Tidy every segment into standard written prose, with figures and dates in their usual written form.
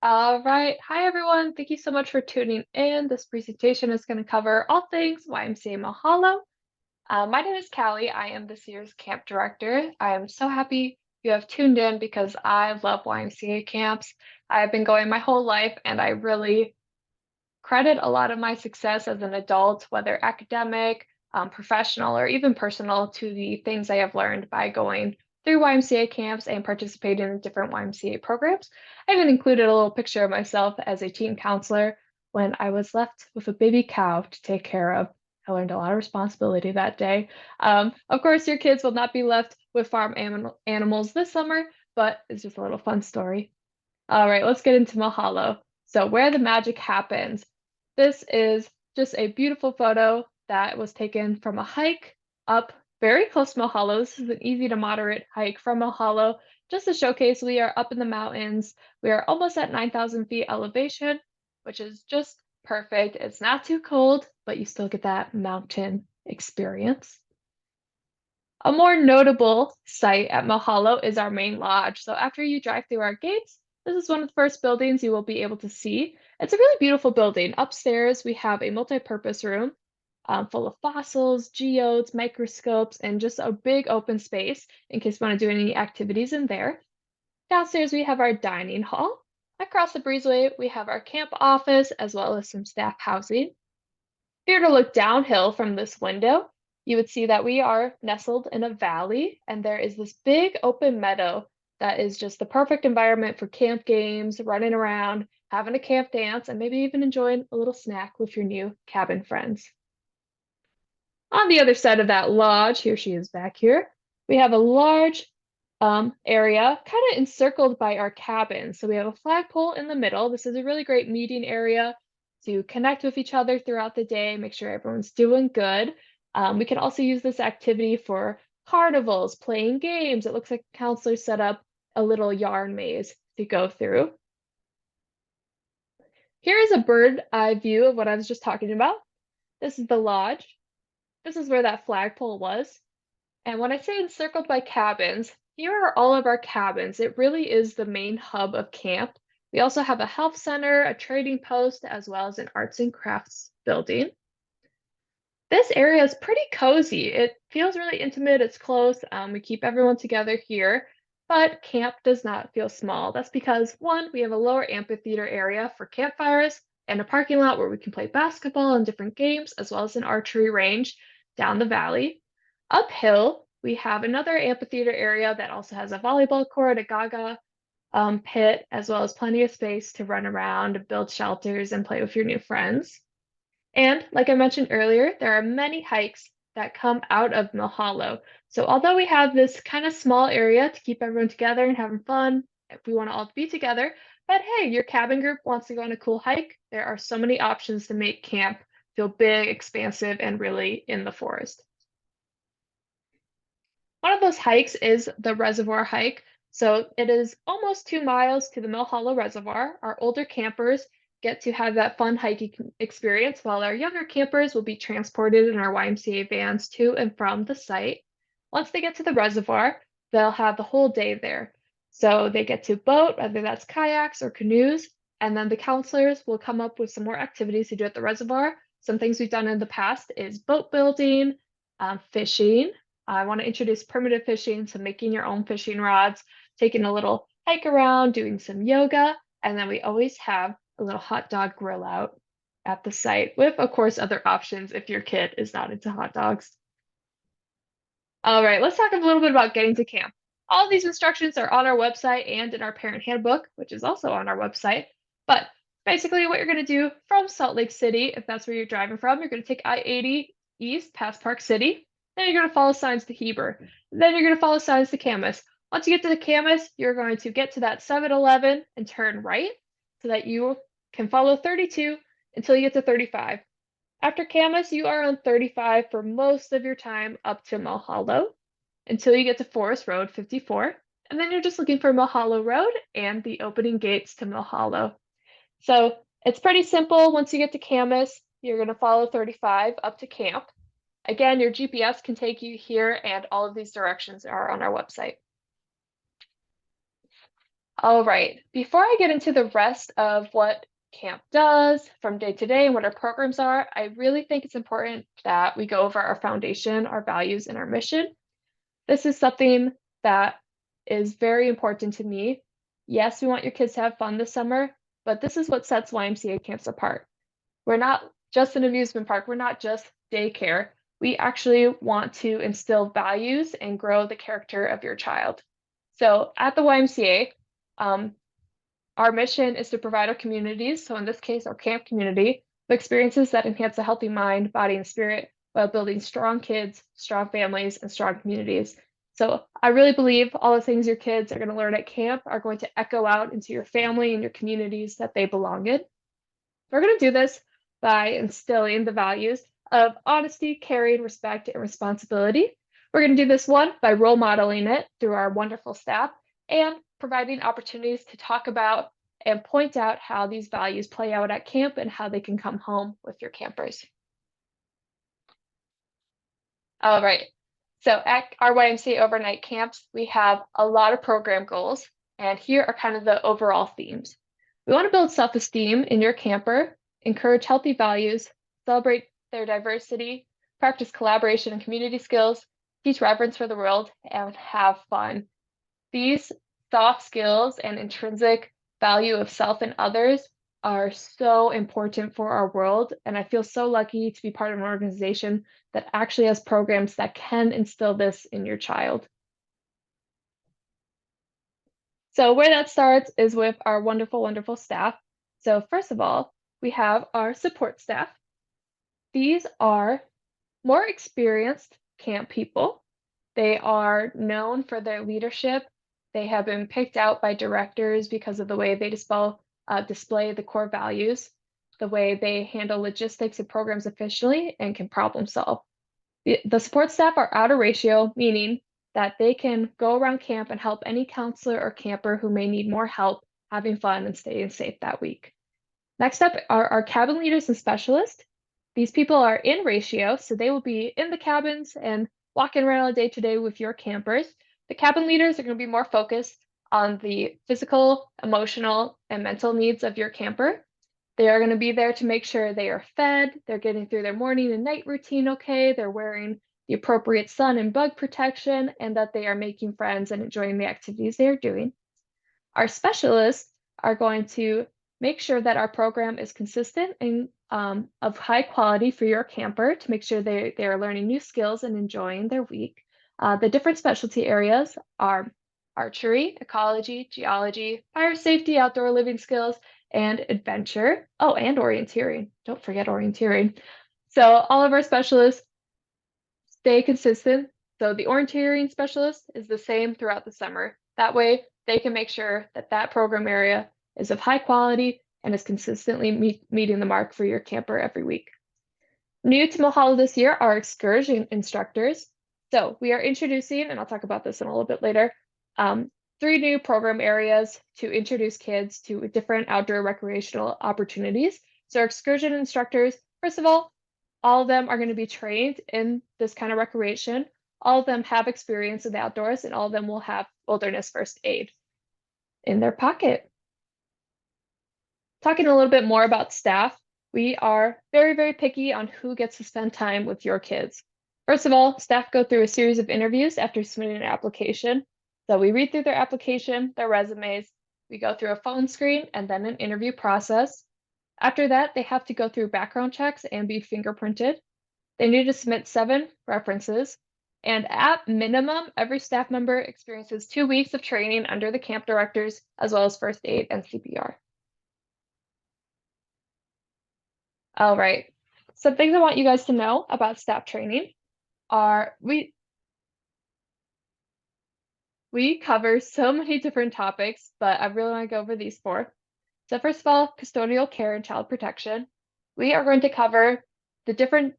All right. Hi, everyone. Thank you so much for tuning in. This presentation is going to cover all things YMCA Mahalo. My name is Callie. I am this year's camp director. I am so happy you have tuned in because I love YMCA camps. I've been going my whole life, and I really credit a lot of my success as an adult, whether academic, professional, or even personal, to the things I have learned by going through YMCA camps and participating in different YMCA programs. I even included a little picture of myself as a teen counselor when I was left with a baby cow to take care of. I learned a lot of responsibility that day. Of course, your kids will not be left with farm animals this summer, but it's just a little fun story. All right, let's get into Mahalo. So, where the magic happens. This is just a beautiful photo that was taken from a hike up very close to Mahalo. This is an easy to moderate hike from Mahalo. Just to showcase, we are up in the mountains. We are almost at 9,000 feet elevation, which is just perfect. It's not too cold, but you still get that mountain experience. A more notable site at Mahalo is our main lodge. So after you drive through our gates, this is one of the first buildings you will be able to see. It's a really beautiful building. Upstairs, we have a multi-purpose room full of fossils, geodes, microscopes, and just a big open space in case you want to do any activities in there. Downstairs, we have our dining hall. Across the breezeway, we have our camp office as well as some staff housing. If you were to look downhill from this window, you would see that we are nestled in a valley, and there is this big open meadow that is just the perfect environment for camp games, running around, having a camp dance, and maybe even enjoying a little snack with your new cabin friends. On the other side of that lodge, here she is back here, we have a large area kind of encircled by our cabin. So we have a flagpole in the middle. This is a really great meeting area to connect with each other throughout the day, make sure everyone's doing good. We can also use this activity for carnivals, playing games. It looks like counselors set up a little yarn maze to go through. Here is a bird eye view of what I was just talking about. This is the lodge. This is where that flagpole was. And when I say encircled by cabins, here are all of our cabins. It really is the main hub of camp. We also have a health center, a trading post, as well as an arts and crafts building. This area is pretty cozy. It feels really intimate, it's close. We keep everyone together here, but camp does not feel small. That's because, one, we have a lower amphitheater area for campfires and a parking lot where we can play basketball and different games, as well as an archery range down the valley. Uphill, we have another amphitheater area that also has a volleyball court, a gaga pit, as well as plenty of space to run around, build shelters, and play with your new friends. And like I mentioned earlier, there are many hikes that come out of Mahalo. So although we have this kind of small area to keep everyone together and having fun, if we want to all be together, but hey, your cabin group wants to go on a cool hike, there are so many options to make camp feel big, expansive, and really in the forest. One of those hikes is the reservoir hike. So it is almost 2 miles to the Mill Hollow Reservoir. Our older campers get to have that fun hiking experience, while our younger campers will be transported in our YMCA vans to and from the site. Once they get to the reservoir, they'll have the whole day there. So they get to boat, whether that's kayaks or canoes, and then the counselors will come up with some more activities to do at the reservoir. Some things we've done in the past is boat building, fishing. I want to introduce primitive fishing, so making your own fishing rods, taking a little hike around, doing some yoga, and then we always have a little hot dog grill out at the site with, of course, other options if your kid is not into hot dogs. All right, let's talk a little bit about getting to camp. All of these instructions are on our website and in our parent handbook, which is also on our website. But basically, what you're going to do from Salt Lake City, if that's where you're driving from, you're going to take I-80 east past Park City. Then you're going to follow signs to Heber. Then you're going to follow signs to Camas. Once you get to the Camas, you're going to get to that 7-Eleven and turn right so that you can follow 32 until you get to 35. After Camas, you are on 35 for most of your time up to Mahalo until you get to Forest Road 54. And then you're just looking for Mahalo Road and the opening gates to Mahalo. So it's pretty simple. Once you get to Camas, you're going to follow 35 up to camp. Again, your GPS can take you here, and all of these directions are on our website. All right, before I get into the rest of what camp does from day to day and what our programs are, I really think it's important that we go over our foundation, our values, and our mission. This is something that is very important to me. Yes, we want your kids to have fun this summer, but this is what sets YMCA camps apart. We're not just an amusement park, we're not just daycare. We actually want to instill values and grow the character of your child. So at the YMCA, um, our mission is to provide our communities, so in this case, our camp community, with experiences that enhance a healthy mind, body, and spirit while building strong kids, strong families, and strong communities. So I really believe all the things your kids are going to learn at camp are going to echo out into your family and your communities that they belong in. We're going to do this by instilling the values of honesty, caring, respect, and responsibility. We're going to do this one by role modeling it through our wonderful staff and providing opportunities to talk about and point out how these values play out at camp and how they can come home with your campers. All right. So at our YMCA overnight camps, we have a lot of program goals, and here are kind of the overall themes. We want to build self-esteem in your camper, encourage healthy values, celebrate their diversity, practice collaboration and community skills, teach reverence for the world, and have fun. These soft skills and intrinsic value of self and others are so important for our world. And I feel so lucky to be part of an organization that actually has programs that can instill this in your child. So where that starts is with our wonderful, wonderful staff. So first of all, we have our support staff. These are more experienced camp people. They are known for their leadership. They have been picked out by directors because of the way they display the core values, the way they handle logistics and programs efficiently, and can problem solve. The support staff are out of ratio, meaning that they can go around camp and help any counselor or camper who may need more help having fun and staying safe that week. Next up are our cabin leaders and specialists. These people are in ratio, so they will be in the cabins and walking around day to day with your campers. The cabin leaders are going to be more focused on the physical, emotional, and mental needs of your camper. They are going to be there to make sure they are fed, they're getting through their morning and night routine okay, they're wearing the appropriate sun and bug protection, and that they are making friends and enjoying the activities they are doing. Our specialists are going to make sure that our program is consistent and of high quality for your camper to make sure they are learning new skills and enjoying their week. The different specialty areas are archery, ecology, geology, fire safety, outdoor living skills, and adventure. Oh, and orienteering. Don't forget orienteering. So all of our specialists stay consistent. So the orienteering specialist is the same throughout the summer. That way, they can make sure that that program area is of high quality and is consistently meeting the mark for your camper every week. New to Mahalo this year are excursion instructors. So we are introducing, and I'll talk about this in a little bit later, 3 new program areas to introduce kids to different outdoor recreational opportunities. So our excursion instructors, first of all of them are going to be trained in this kind of recreation. All of them have experience in the outdoors, and all of them will have wilderness first aid in their pocket. Talking a little bit more about staff, we are very, very picky on who gets to spend time with your kids. First of all, staff go through a series of interviews after submitting an application. So we read through their application, their resumes, we go through a phone screen and then an interview process. After that, they have to go through background checks and be fingerprinted. They need to submit 7 references. And at minimum, every staff member experiences 2 weeks of training under the camp directors, as well as first aid and CPR. All right. Some things I want you guys to know about staff training are we cover so many different topics, but I really want to go over these 4. So first of all, custodial care and child protection. We are going to cover the different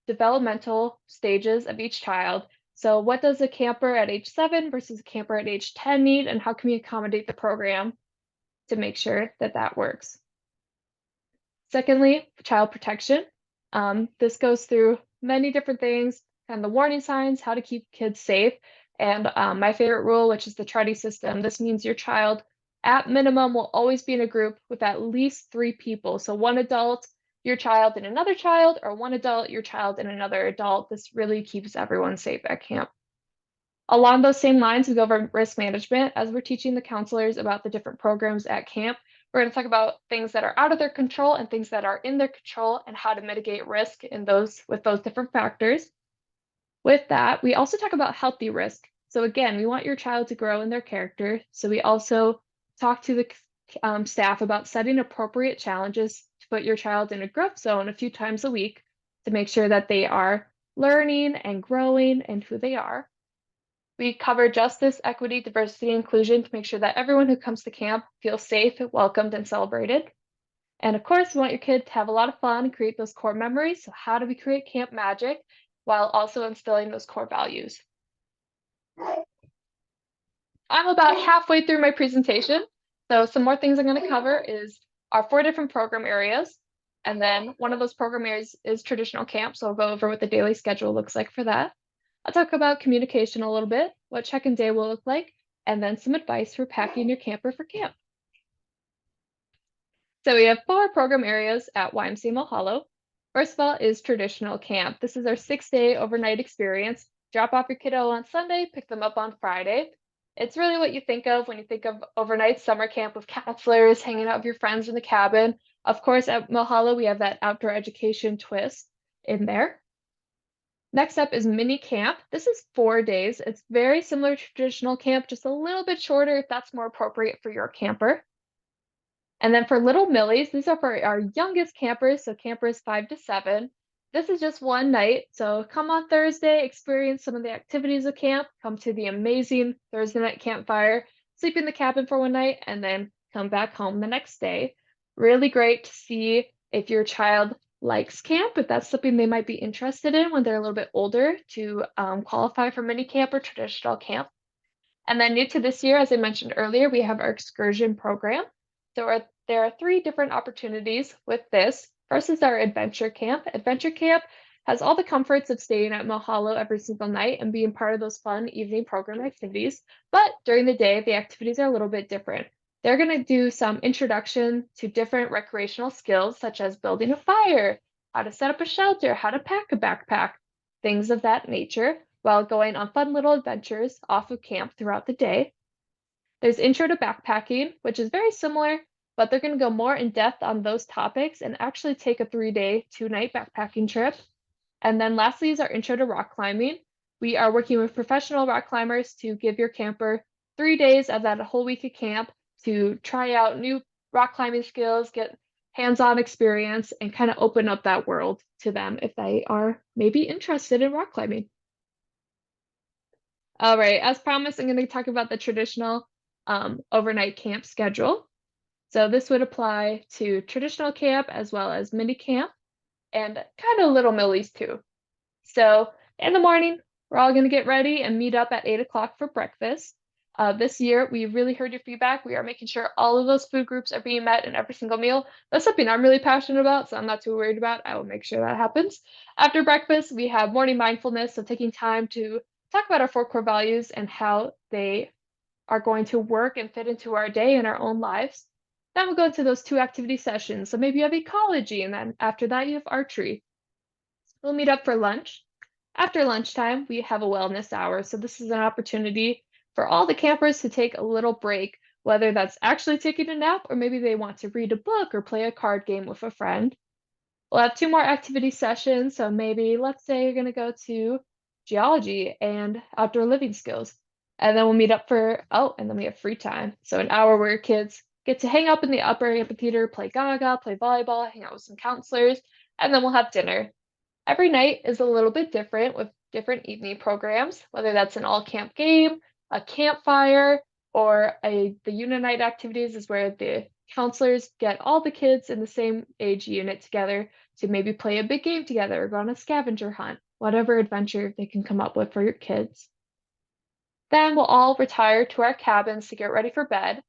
developmental stages of each child. So what does a camper at age 7 versus a camper at age 10 need, and how can we accommodate the program to make sure that that works? Secondly, child protection. This goes through many different things, and the warning signs, how to keep kids safe, and my favorite rule, which is the TRUDY system. This means your child At minimum, will always be in a group with at least 3 people. So one adult, your child and another child, or one adult, your child and another adult. This really keeps everyone safe at camp. Along those same lines, we go over risk management as we're teaching the counselors about the different programs at camp. We're going to talk about things that are out of their control and things that are in their control and how to mitigate risk in those with those different factors. With that, we also talk about healthy risk. So again, we want your child to grow in their character. So we also talk to the staff about setting appropriate challenges to put your child in a growth zone a few times a week to make sure that they are learning and growing and who they are. We cover justice, equity, diversity, and inclusion to make sure that everyone who comes to camp feels safe, welcomed, and celebrated. And of course, we want your kid to have a lot of fun and create those core memories. So how do we create camp magic while also instilling those core values? I'm about halfway through my presentation. So some more things I'm going to cover is our 4 different program areas. And then one of those program areas is traditional camp. So I'll go over what the daily schedule looks like for that. I'll talk about communication a little bit, what check-in day will look like, and then some advice for packing your camper for camp. So we have 4 program areas at YMCA Mahalo. First of all is traditional camp. This is our 6-day overnight experience. Drop off your kiddo on Sunday, pick them up on Friday. It's really what you think of when you think of overnight summer camp with counselors, hanging out with your friends in the cabin. Of course, at Mahalo, we have that outdoor education twist in there. Next up is mini camp. This is 4 days. It's very similar to traditional camp, just a little bit shorter if that's more appropriate for your camper. And then for little Millies, these are for our youngest campers, so campers 5 to 7. This is just one night, so come on Thursday, experience some of the activities of camp, come to the amazing Thursday night campfire, sleep in the cabin for one night, and then come back home the next day. Really great to see if your child likes camp, if that's something they might be interested in when they're a little bit older to qualify for mini camp or traditional camp. And then new to this year, as I mentioned earlier, we have our excursion program. There are 3 different opportunities with this. First is our adventure camp. Adventure camp has all the comforts of staying at Mahalo every single night and being part of those fun evening program activities. But during the day, the activities are a little bit different. They're going to do some introduction to different recreational skills, such as building a fire, how to set up a shelter, how to pack a backpack, things of that nature, while going on fun little adventures off of camp throughout the day. There's Intro to Backpacking, which is very similar, but they're going to go more in depth on those topics and actually take a 3-day, 2-night backpacking trip. And then lastly is our Intro to Rock Climbing. We are working with professional rock climbers to give your camper 3 days of that whole week of camp to try out new rock climbing skills, get hands-on experience, and kind of open up that world to them if they are maybe interested in rock climbing. All right, as promised, I'm going to talk about the traditional overnight camp schedule. So this would apply to traditional camp as well as mini camp and kind of little Millies too. So in the morning, we're all going to get ready and meet up at 8 o'clock for breakfast. This year, we really heard your feedback. We are making sure all of those food groups are being met in every single meal. That's something I'm really passionate about, so I'm not too worried about. I will make sure that happens. After breakfast, we have morning mindfulness, so taking time to talk about our 4 core values and how they are going to work and fit into our day and our own lives. Then we'll go into those 2 activity sessions. So maybe you have ecology, and then after that, you have archery. We'll meet up for lunch. After lunchtime, we have a wellness hour. So this is an opportunity for all the campers to take a little break, whether that's actually taking a nap or maybe they want to read a book or play a card game with a friend. We'll have 2 more activity sessions. So maybe let's say you're going to go to geology and outdoor living skills. And then we'll meet up for, and then we have free time. So an hour where kids get to hang up in the upper amphitheater, play Gaga, play volleyball, hang out with some counselors, and then we'll have dinner. Every night is a little bit different with different evening programs, whether that's an all camp game, a campfire, or the unit night activities is where the counselors get all the kids in the same age unit together to maybe play a big game together or go on a scavenger hunt, whatever adventure they can come up with for your kids. Then we'll all retire to our cabins to get ready for bed.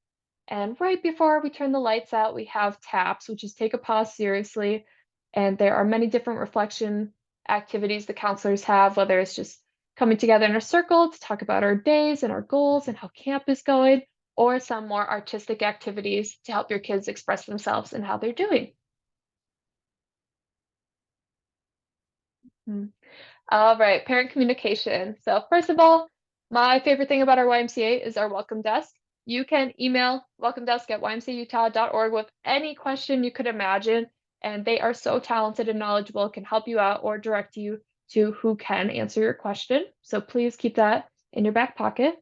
And right before we turn the lights out, we have taps, which is take a pause seriously. And there are many different reflection activities the counselors have, whether it's just coming together in a circle to talk about our days and our goals and how camp is going, or some more artistic activities to help your kids express themselves and how they're doing. Mm. All right, parent communication. So first of all, my favorite thing about our YMCA is our welcome desk. You can email welcomedesk@ymcautah.org with any question you could imagine, and they are so talented and knowledgeable, can help you out or direct you to who can answer your question. So please keep that in your back pocket.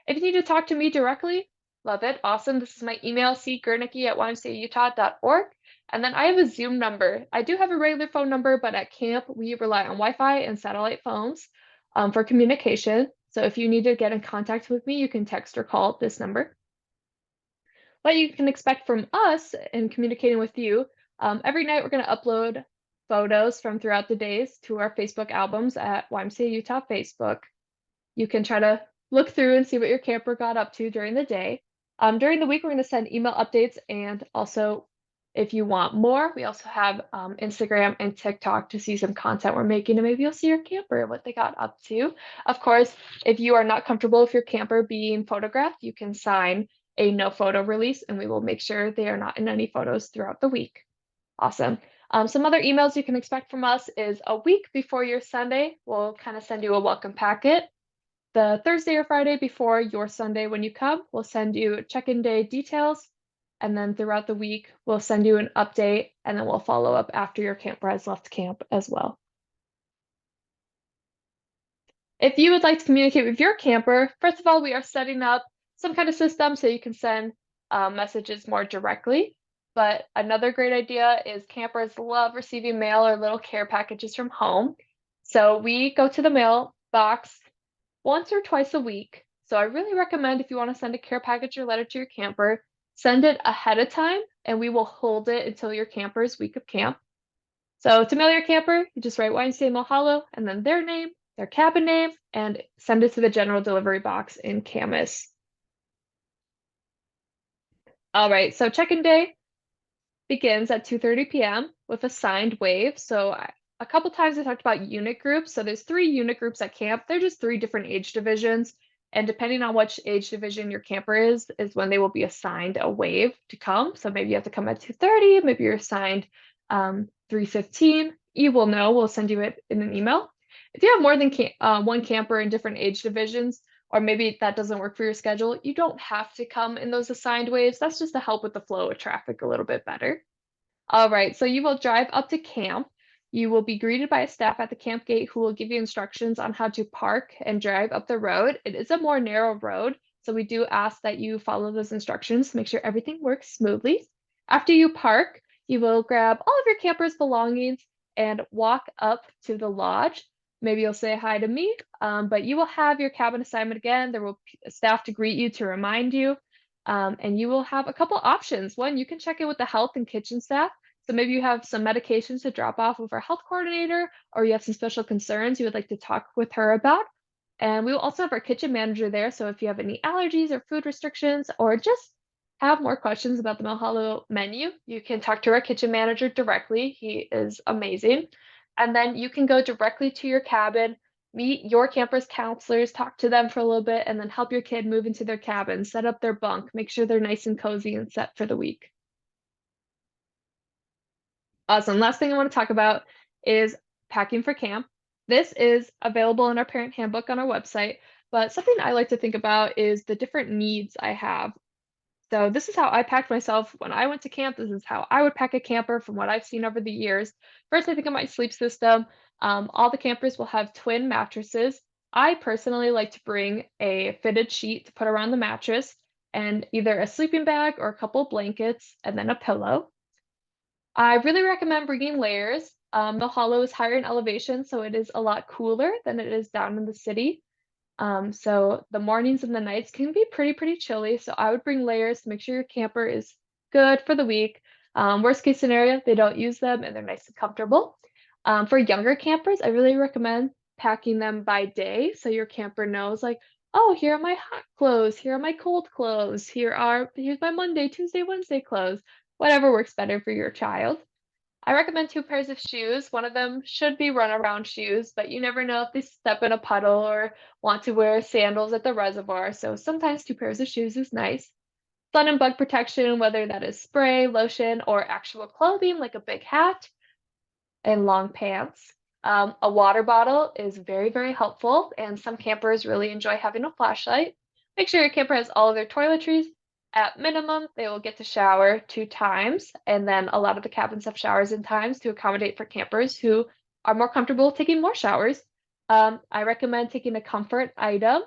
If you need to talk to me directly, love it. Awesome. This is my email, cgernicke@ymcautah.org. And then I have a Zoom number. I do have a regular phone number, but at camp, we rely on Wi-Fi and satellite phones for communication. So if you need to get in contact with me, you can text or call this number. What you can expect from us in communicating with you, every night we're going to upload photos from throughout the days to our Facebook albums at YMCA Utah Facebook. You can try to look through and see what your camper got up to during the day. During the week, we're going to send email updates, and also, if you want more, we also have Instagram and TikTok to see some content we're making, and maybe you'll see your camper and what they got up to. Of course, if you are not comfortable with your camper being photographed, you can sign a no photo release, and we will make sure they are not in any photos throughout the week. Awesome. Some other emails you can expect from us is a week before your Sunday, we'll kind of send you a welcome packet. The Thursday or Friday before your Sunday when you come, we'll send you check-in day details, and then throughout the week, we'll send you an update, and then we'll follow up after your camper has left camp as well. If you would like to communicate with your camper, first of all, we are setting up some kind of system so you can send messages more directly. But another great idea is campers love receiving mail or little care packages from home. So we go to the mail box once or twice a week. So I really recommend if you want to send a care package or letter to your camper, send it ahead of time and we will hold it until your camper's week of camp. So to mail your camper, you just write YMCA Mahalo and then their name, their cabin name, and send it to the general delivery box in Camas. All right, so check-in day begins at 2:30 p.m. with a signed wave. So a couple times I talked about unit groups. So there's 3 unit groups at camp. They're just 3 different age divisions. And depending on which age division your camper is when they will be assigned a wave to come. So maybe you have to come at 2:30, maybe you're assigned 3:15. You will know, we'll send you it in an email. If you have more than one camper in different age divisions, or maybe that doesn't work for your schedule, you don't have to come in those assigned waves. That's just to help with the flow of traffic a little bit better. All right, so you will drive up to camp. You will be greeted by a staff at the camp gate who will give you instructions on how to park and drive up the road. It is a more narrow road, so we do ask that you follow those instructions to make sure everything works smoothly. After you park, you will grab all of your camper's belongings and walk up to the lodge. Maybe you'll say hi to me, but you will have your cabin assignment again. There will be staff to greet you to remind you. And you will have a couple options. One, you can check in with the health and kitchen staff. So maybe you have some medications to drop off with our health coordinator, or you have some special concerns you would like to talk with her about. And we will also have our kitchen manager there. So if you have any allergies or food restrictions, or just have more questions about the Mahalo menu, you can talk to our kitchen manager directly. He is amazing. And then you can go directly to your cabin, meet your campus counselors, talk to them for a little bit, and then help your kid move into their cabin, set up their bunk, make sure they're nice and cozy and set for the week. Awesome. Last thing I want to talk about is packing for camp. This is available in our parent handbook on our website, but something I like to think about is the different needs I have. So this is how I packed myself when I went to camp. This is how I would pack a camper from what I've seen over the years. First, I think of my sleep system. All the campers will have twin mattresses. I personally like to bring a fitted sheet to put around the mattress and either a sleeping bag or a couple of blankets and then a pillow. I really recommend bringing layers. The hollow is higher in elevation, so it is a lot cooler than it is down in the city. So the mornings and the nights can be pretty chilly. So I would bring layers to make sure your camper is good for the week. Worst case scenario, they don't use them and they're nice and comfortable. For younger campers, I really recommend packing them by day so your camper knows like, oh, here are my hot clothes, here are my cold clothes, here's my Monday, Tuesday, Wednesday clothes, whatever works better for your child. I recommend 2 pairs of shoes. One of them should be run-around shoes, but you never know if they step in a puddle or want to wear sandals at the reservoir, so sometimes 2 pairs of shoes is nice. Sun and bug protection, whether that is spray, lotion, or actual clothing like a big hat and long pants. A water bottle is very, very helpful, and some campers really enjoy having a flashlight. Make sure your camper has all of their toiletries. At minimum, they will get to shower 2 times, and then a lot of the cabins have showers in times to accommodate for campers who are more comfortable taking more showers. I recommend taking a comfort item,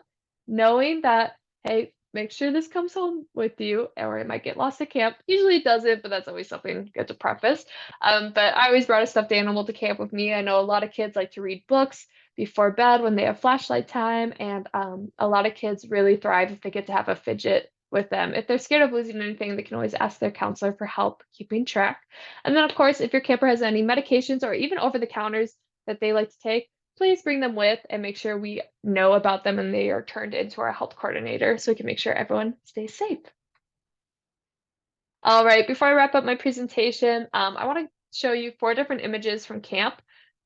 knowing that, hey, make sure this comes home with you, or it might get lost at camp. Usually it doesn't, but that's always something good to preface. But I always brought a stuffed animal to camp with me. I know a lot of kids like to read books before bed when they have flashlight time, and a lot of kids really thrive if they get to have a fidget with them. If they're scared of losing anything, they can always ask their counselor for help keeping track. And then, of course, if your camper has any medications or even over the counters that they like to take, please bring them with and make sure we know about them and they are turned into our health coordinator so we can make sure everyone stays safe. All right, before I wrap up my presentation, I want to show you 4 different images from camp.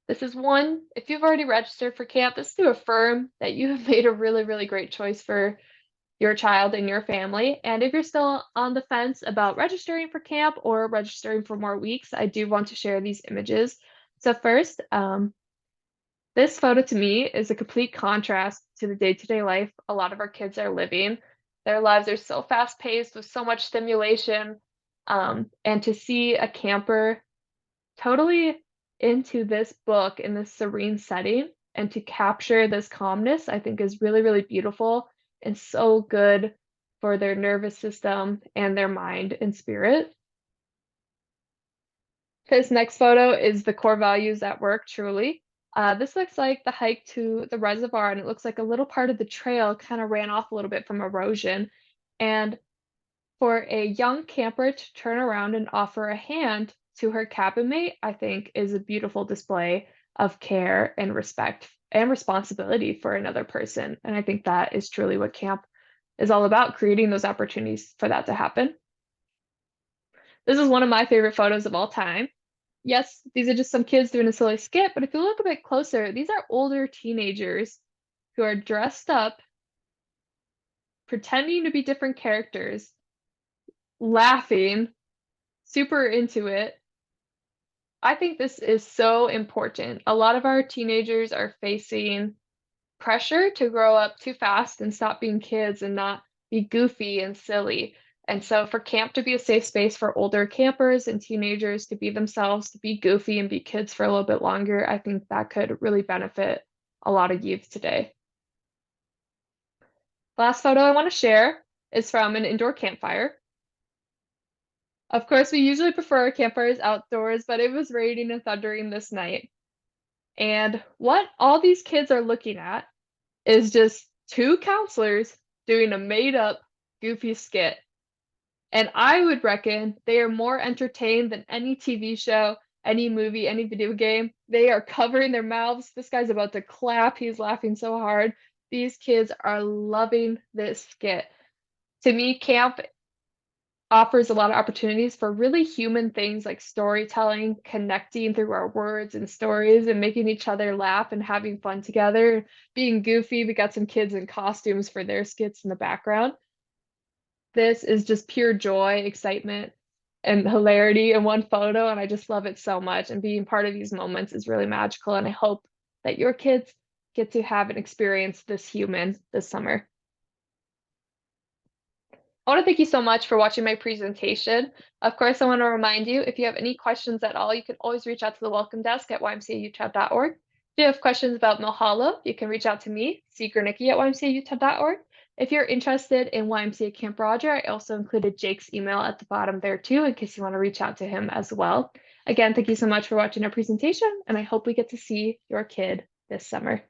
This is one, if you've already registered for camp, this is to affirm that you have made a really, really great choice for your child and your family. And if you're still on the fence about registering for camp or registering for more weeks, I do want to share these images. So first, this photo to me is a complete contrast to the day-to-day life a lot of our kids are living. Their lives are so fast-paced with so much stimulation, and to see a camper totally into this book in this serene setting and to capture this calmness, I think is really, really beautiful and so good for their nervous system and their mind and spirit. This next photo is the core values at work, truly. This looks like the hike to the reservoir, and it looks like a little part of the trail kind of ran off a little bit from erosion. And for a young camper to turn around and offer a hand to her cabin mate, I think is a beautiful display of care and respect and responsibility for another person. And I think that is truly what camp is all about, creating those opportunities for that to happen. This is one of my favorite photos of all time. Yes, these are just some kids doing a silly skit, but if you look a bit closer, these are older teenagers who are dressed up, pretending to be different characters, laughing, super into it. I think this is so important. A lot of our teenagers are facing pressure to grow up too fast and stop being kids and not be goofy and silly. And so for camp to be a safe space for older campers and teenagers to be themselves, to be goofy and be kids for a little bit longer, I think that could really benefit a lot of youth today. Last photo I want to share is from an indoor campfire. Of course, we usually prefer our campfires outdoors, but it was raining and thundering this night. And what all these kids are looking at is just 2 counselors doing a made-up goofy skit. And I would reckon they are more entertained than any TV show, any movie, any video game. They are covering their mouths. This guy's about to clap. He's laughing so hard. These kids are loving this skit. To me, camp offers a lot of opportunities for really human things like storytelling, connecting through our words and stories, and making each other laugh and having fun together, being goofy. We got some kids in costumes for their skits in the background. This is just pure joy, excitement, and hilarity in one photo, and I just love it so much, and being part of these moments is really magical, and I hope that your kids get to have an experience this human this summer. I want to thank you so much for watching my presentation. Of course, I want to remind you, if you have any questions at all, you can always reach out to the welcome desk at ymcautah.org. If you have questions about Mahalo, you can reach out to me, Seeker Nikki at ymcautah.org. If you're interested in YMCA Camp Roger, I also included Jake's email at the bottom there too, in case you want to reach out to him as well. Again, thank you so much for watching our presentation, and I hope we get to see your kid this summer.